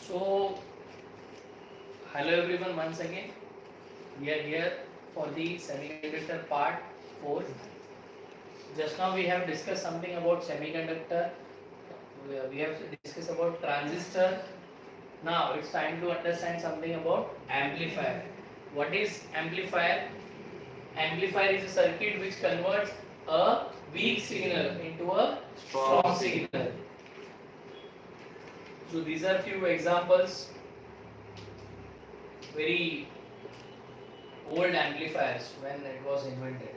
So, hello everyone once again. We are here for the semiconductor part 4. Just now we have discussed something about semiconductor. We have discussed about transistor. Now it's time to understand something about amplifier. What is amplifier? Amplifier is a circuit which converts a weak signal into a strong signal. So these are few examples. Very old amplifiers when it was invented.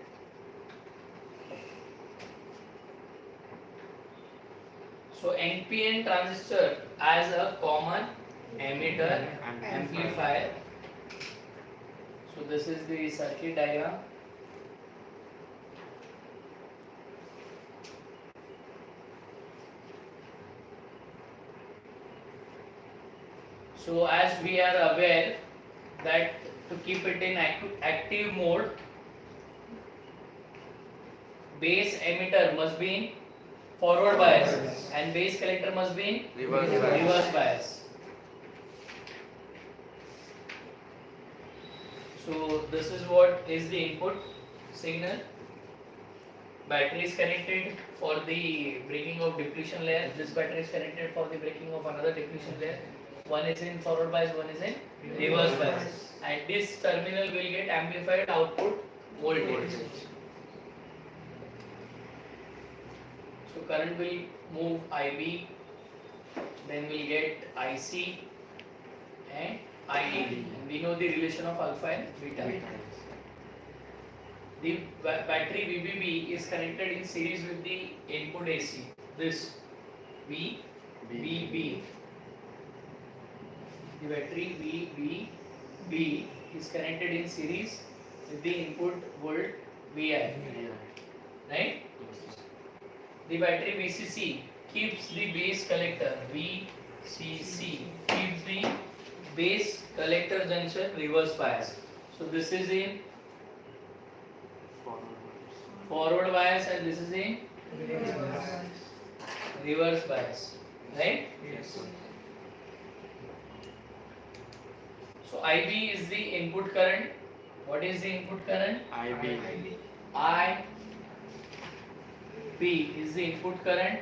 So NPN transistor as a common emitter amplifier. So this is the circuit diagram. So as we are aware that to keep it in active mode, base emitter must be in forward bias and base collector must be in reverse bias. So this is what is the input signal. Battery is connected for the breaking of depletion layer. This battery is connected for the breaking of another depletion layer. One is in forward bias, one is in reverse bias. And this terminal will get amplified output voltage. So current will move IB, then we'll get IC and IE. And we know the relation of alpha and beta. The battery VBB is connected in series with the input AC. This VBB. The battery VBB is connected in series with the input volt VI. Right? The battery VCC keeps the base collector VCC keeps the base collector junction reverse bias. So this is in forward bias and this is in reverse bias. Right? Yes. So IB is the input current. What is the input current? IB. IB is the input current.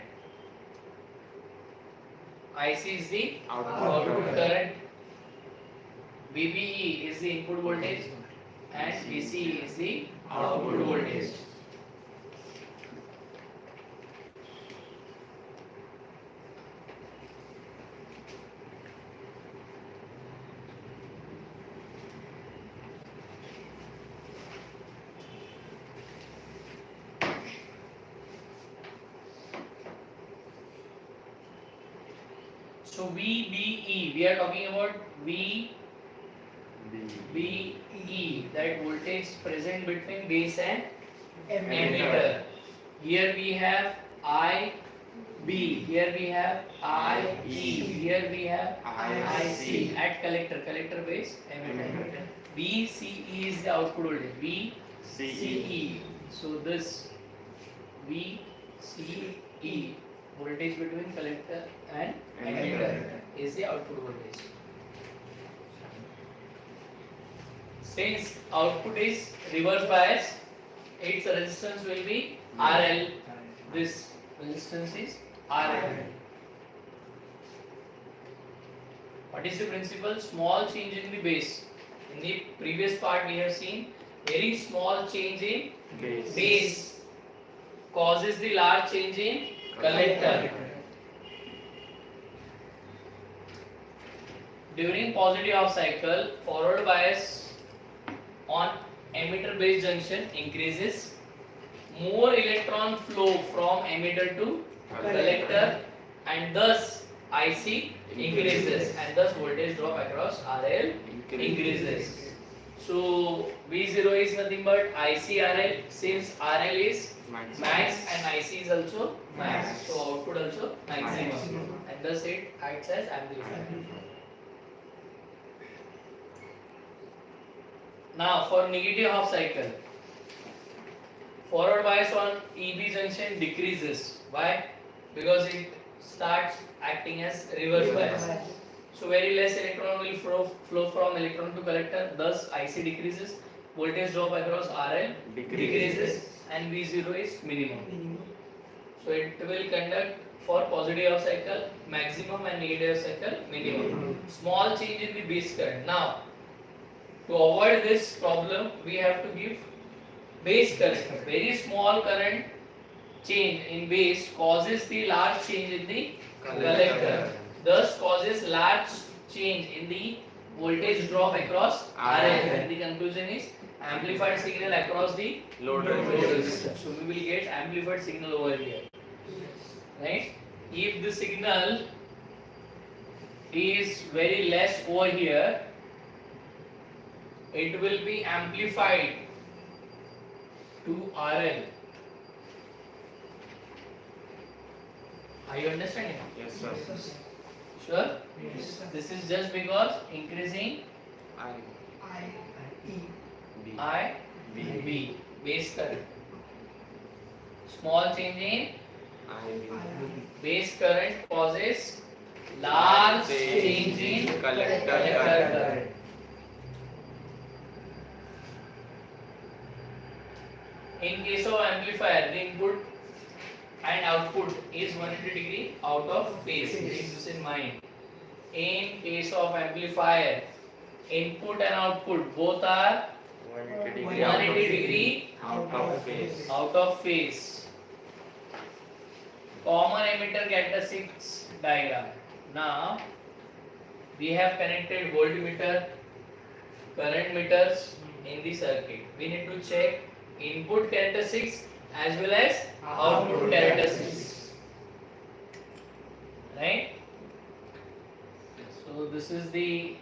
IC is the output current. VBE is the input voltage and VCE is the output voltage. So VBE, we are talking about VBE, that voltage present between base and emitter. Here we have IB, here we have IE, here we have IC at collector base emitter. VCE is the output voltage. VCE. So this VCE, voltage between collector and emitter, is the output voltage. Since output is reverse bias, its resistance will be RL. This resistance is RL. What is the principle? Small change in the base. In the previous part we have seen very small change in base causes the large change in collector. During positive half cycle, forward bias on emitter base junction increases. More electron flow from emitter to collector and thus IC increases and thus voltage drop across RL increases. So V0 is nothing but IC/RL, since RL is max and IC is also max, so output also maximum and thus it acts as amplifier. Now for negative half cycle, forward bias on EB junction decreases. Why? Because it starts acting as reverse bias. So very less electron will flow from electron to collector, thus IC decreases, voltage drop across RL decreases, and V0 is minimum. So it will conduct for positive half cycle maximum and negative half cycle minimum. Small change in the base current. Now to avoid this problem, we have to give base current. Very small current change in base causes the large change in the collector, thus causes large change in the voltage drop across RL, and the conclusion is amplified signal across the load resistance. So we will get amplified signal over here, right? If the signal is very less over here, it will be amplified to RL. Are you understanding? Yes, sir. Sure? Yes. This is just because increasing I B base current. Small change in base current causes large change in collector current. In case of amplifier, the input and output is 180 degree out of phase. Keep this in mind. In case of amplifier, input and output both are 180 degree out of phase. out of phase. Common emitter characteristics diagram. Now we have connected voltmeter, current meters in the circuit. We need to check input characteristics as well as output characteristics, right? So this is the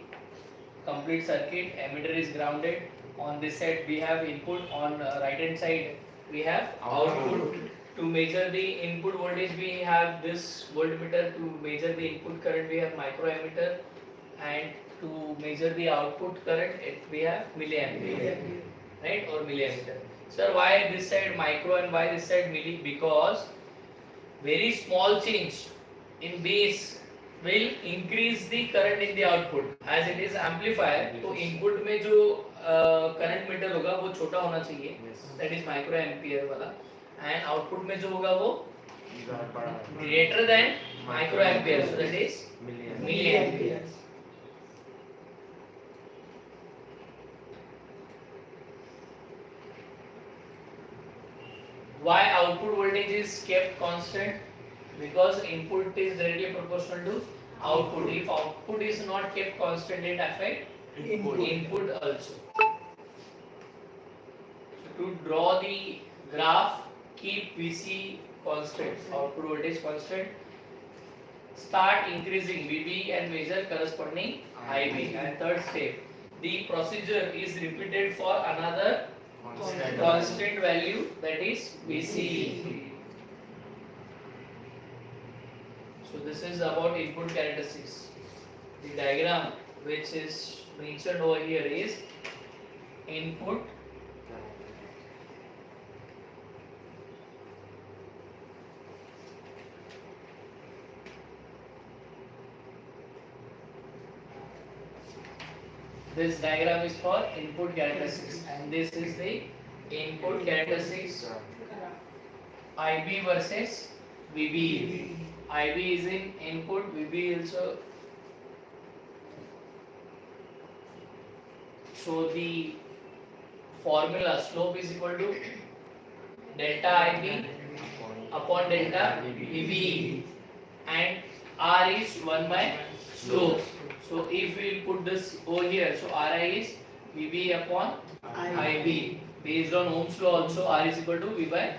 complete circuit. Emitter is grounded. On this side we have input, on right hand side we have output. To measure the input voltage we have this voltmeter, to measure the input current we have microammeter, and to measure the output current we have milliampere, right, or milliammeter. Sir, why this side micro and why this side milli? Because very small change in base will increase the current in the output. As it is amplifier, तो input में जो current meter होगा वो छोटा होना चाहिए, that is micro ampere वाला, and output में जो होगा वो greater than micro ampere, so that is milliampere. Why output voltage is kept constant? Because input is directly proportional to output. If output is not kept constant, it affects input also. So to draw the graph, keep VC constant, output voltage constant. Start increasing VB and measure corresponding IB. And third step, the procedure is repeated for another constant value, that is VC. So this is about input characteristics. The diagram which is mentioned over here is input this diagram is for input characteristics, and this is the input characteristics IB versus VB. IB is in input, VB also. So the formula slope is equal to delta IB upon delta VB, and R is 1 by slope. So if we put this over here, so Ri is VB upon IB. Based on Ohm's law also, R is equal to V by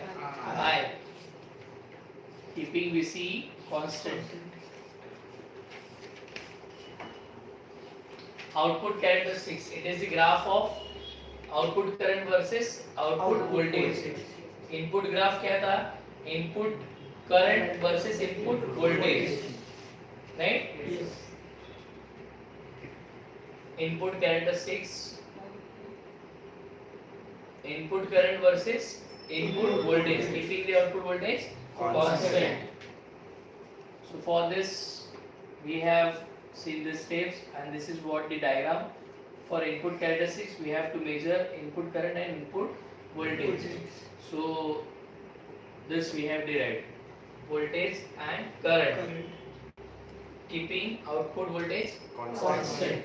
I. Keeping VC constant. Output characteristics. It is the graph of output current versus output voltage. Input graph क्या था? Input current versus input voltage. Right? Yes. Input characteristics, input current versus input voltage, keeping the output voltage constant. So for this we have see the steps, and this is what the diagram. For input characteristics, we have to measure input current and input voltage. So this we have derived voltage and current, keeping output voltage constant.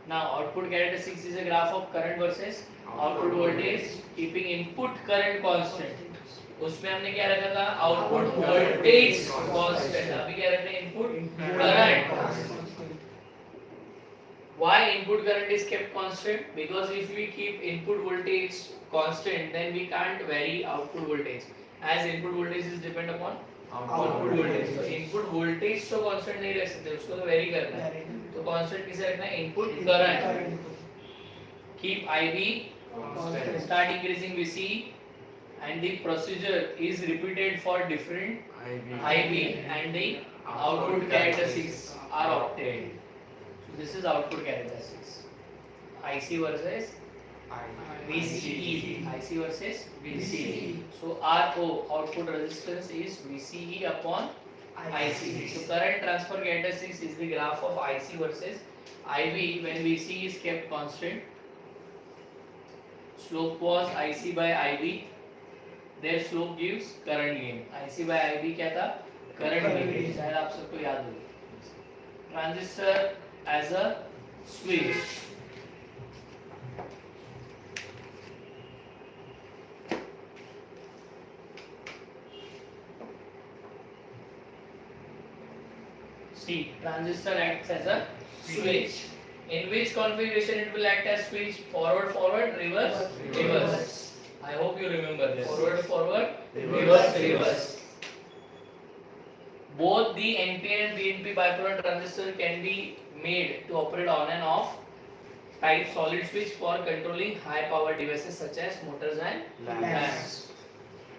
Now output characteristics is a graph of current versus output voltage, keeping input current constant. उसमें हमने क्या रखा था, output voltage constant. अभी क्या रख रहे हैं, input current. Why input current is kept constant? Because if we keep input voltage constant, then we can't vary output voltage, as input voltage is depend upon output voltage. So input voltage तो constant नहीं रख सकते, उसको तो vary करना है. तो constant किसे रखना है, input current. Keep IB constant, start increasing VC, and the procedure is repeated for different IB and the output characteristics are obtained. So this is output characteristics. IC versus VCE. IC versus VCE. So RO, output resistance, is VCE upon IC. So current transfer characteristics is the graph of IC versus IB when VC is kept constant. Slope was IC by IB. Their slope gives current gain. IC by IB क्या था, current gain. शायद आप सबको याद होगा. Transistor as a switch. See, transistor acts as a switch. In which configuration it will act as switch? Forward, forward, reverse, reverse. I hope you remember this. Forward, forward, reverse, reverse. Both the NPN and PNP bipolar transistor can be made to operate on and off type solid switch for controlling high power devices such as motors and lamps.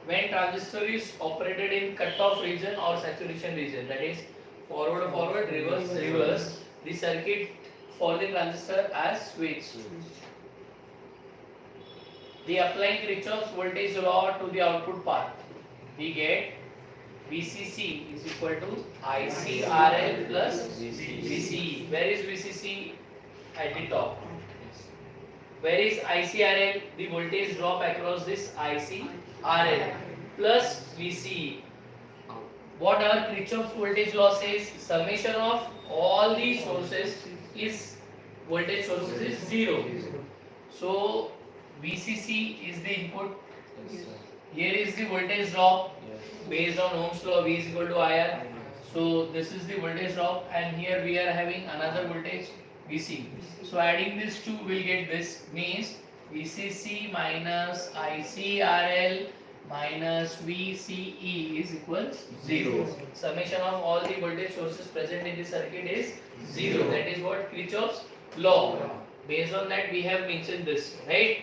When transistor is operated in cut-off region or saturation region, that is forward, forward, reverse, reverse, the circuit for the transistor as switch. The applying Kirchhoff's voltage law to the output path, we get VCC is equal to ICRL plus VCE. Where is VCC? At the top. Where is ICRL? The voltage drop across this ICRL plus VCE. What our Kirchhoff's voltage law says? Summation of all the sources is voltage sources is 0. So VCC is the input. Here is the voltage drop based on Ohm's law. V is equal to IR. So this is the voltage drop, and here we are having another voltage VC. So adding these two will get this, means VCC minus ICRL minus VCE is equals 0. Summation of all the voltage sources present in the circuit is 0. That is what Kirchhoff's law. Based on that we have mentioned this, right?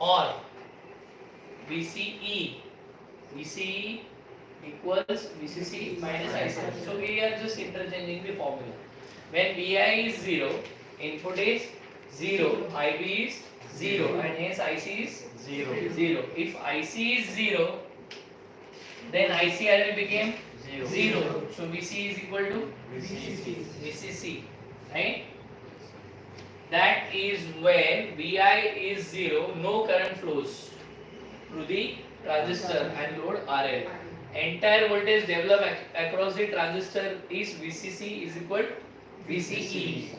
Or VCE equals VCC minus IC. So we are just interchanging the formula. When VI is 0, input is 0, IB is 0, and hence IC is 0. If IC is 0, then ICRL became 0. So VC is equal to VCC, right? That is when VI is 0, no current flows through the transistor and load RL. Entire voltage developed across the transistor is VCC is equal to VCE.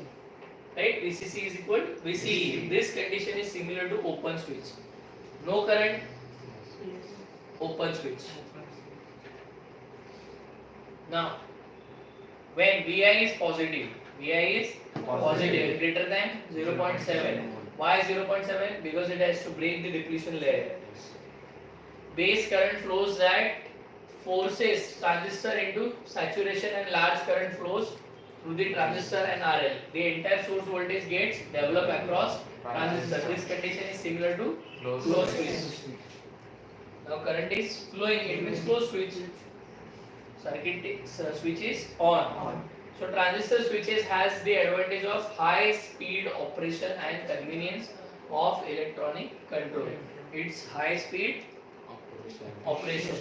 Right? VCC is equal to VCE. This condition is similar to open switch. No current, open switch. Now, when VI is positive, greater than 0.7. Why 0.7? Because it has to break the depletion layer. Base current flows that forces transistor into saturation, and large current flows through the transistor and RL. The entire source voltage gets developed across transistor. This condition is similar to closed switch. Now current is flowing, it means closed switch. Circuit switch is on. So transistor switches has the advantage of high speed operation and convenience of electronic control. It's high speed operation.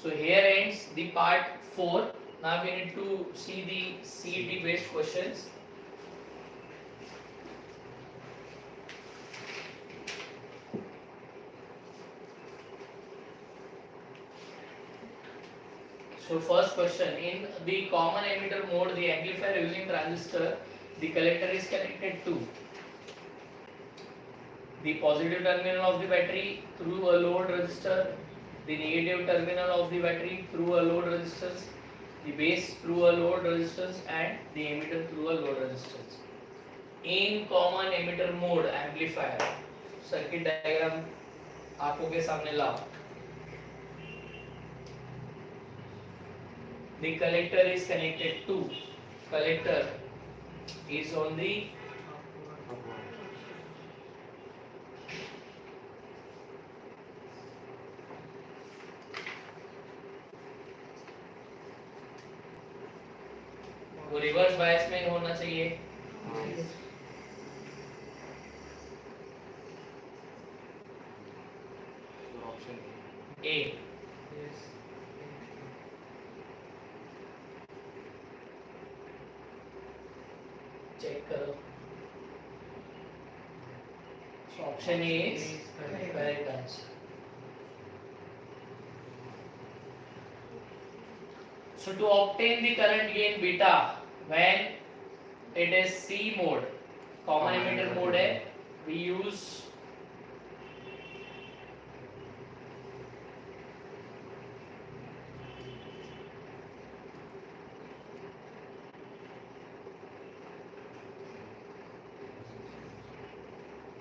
So here ends the part 4. Now we need to see the CET based questions. So first question, in the common emitter mode, the amplifier using transistor, the collector is connected to the positive terminal of the battery through a load resistor, the negative terminal of the battery through a load resistance, the base through a load resistance, and the emitter through a load resistance. In common emitter mode amplifier, circuit diagram आंखों के सामने लाओ. The collector is connected to, collector is on the वो reverse bias में होना चाहिए. A. Check करो. So option A is correct answer. So to obtain the current gain beta when it is C mode, common emitter mode है, we use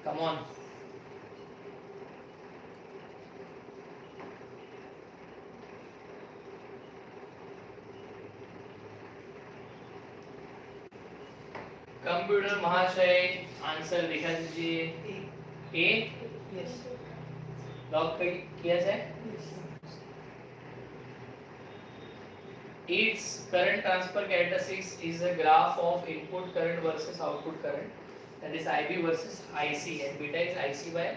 come on. Computer महाशय answer दिखा दीजिए. ए lock किया जाए. Its current transfer characteristics is a graph of input current versus output current, that is IB versus IC, and beta is IC by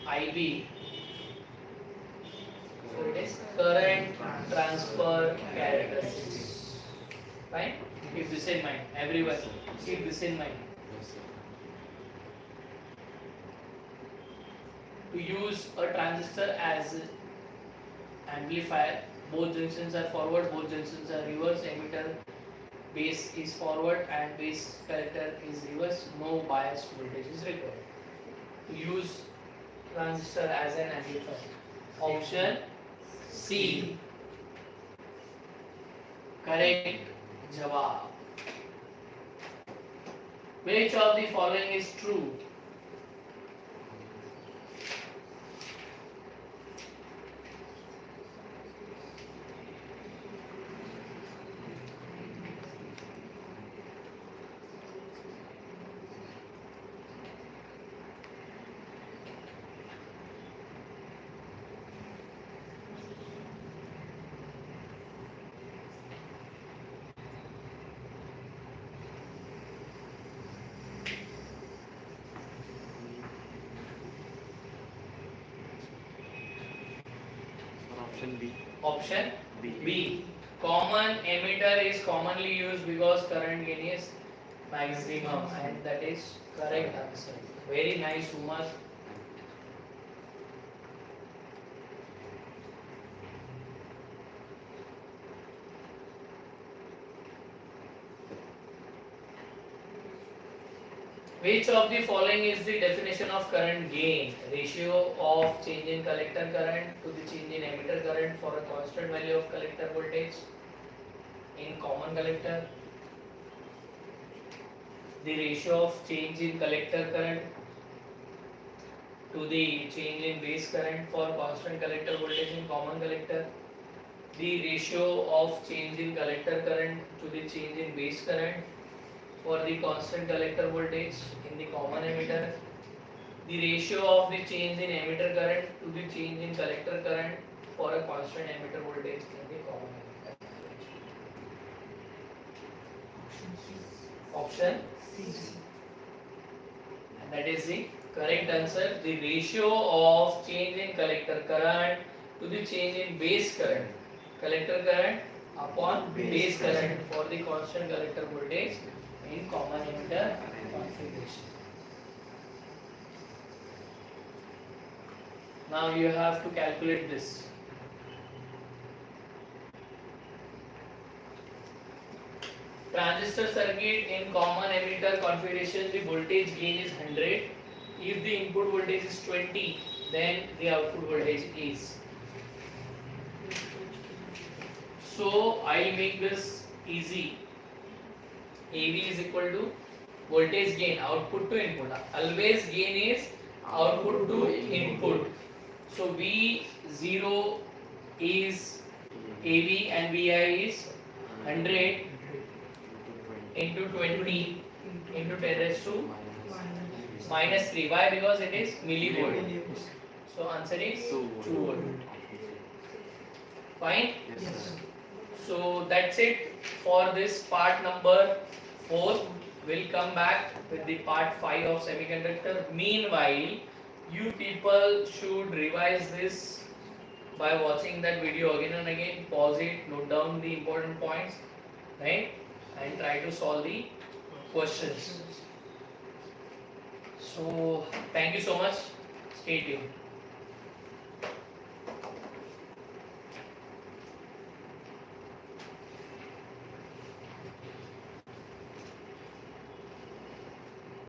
IB. So it is current transfer characteristics. Fine. Keep this in mind, everyone. Keep this in mind. To use a transistor as amplifier, both junctions are forward, both junctions are reverse. Emitter base is forward and base collector is reverse. No bias voltage is required. To use transistor as an amplifier. Option C. Correct jawab. Which of the following is true? Option B. Option B. Common emitter is commonly used because current gain is maximum, and that is correct answer. Very nice, Umar. Which of the following is the definition of current gain? Ratio of change in collector current to the change in emitter current for a constant value of collector voltage in common collector. The ratio of change in collector current to the change in base current for constant collector voltage in common collector. The ratio of change in collector current to the change in base current for the constant collector voltage in the common emitter. The ratio of the change in emitter current to the change in collector current for a constant emitter voltage in the common emitter. Option C. And that is the correct answer. The ratio of change in collector current to the change in base current, collector current upon base current for the constant collector voltage in common emitter configuration. Now you have to calculate this. Transistor circuit in common emitter configuration, the voltage gain is 100. If the input voltage is 20, then the output voltage is. So I'll make this easy. AV is equal to voltage gain, output to input. Always gain is output to input. So V0 is AV and Vi is 100 into 20 into 10 raised to minus 3. Why? Because it is millivolt. So answer is 2 volt. Fine? Yes. So that's it for this part number 4. We'll come back with the part 5 of semiconductor. Meanwhile, you people should revise this by watching that video again and again. Pause it, note down the important points, right? And try to solve the questions. So thank you so much. Stay tuned.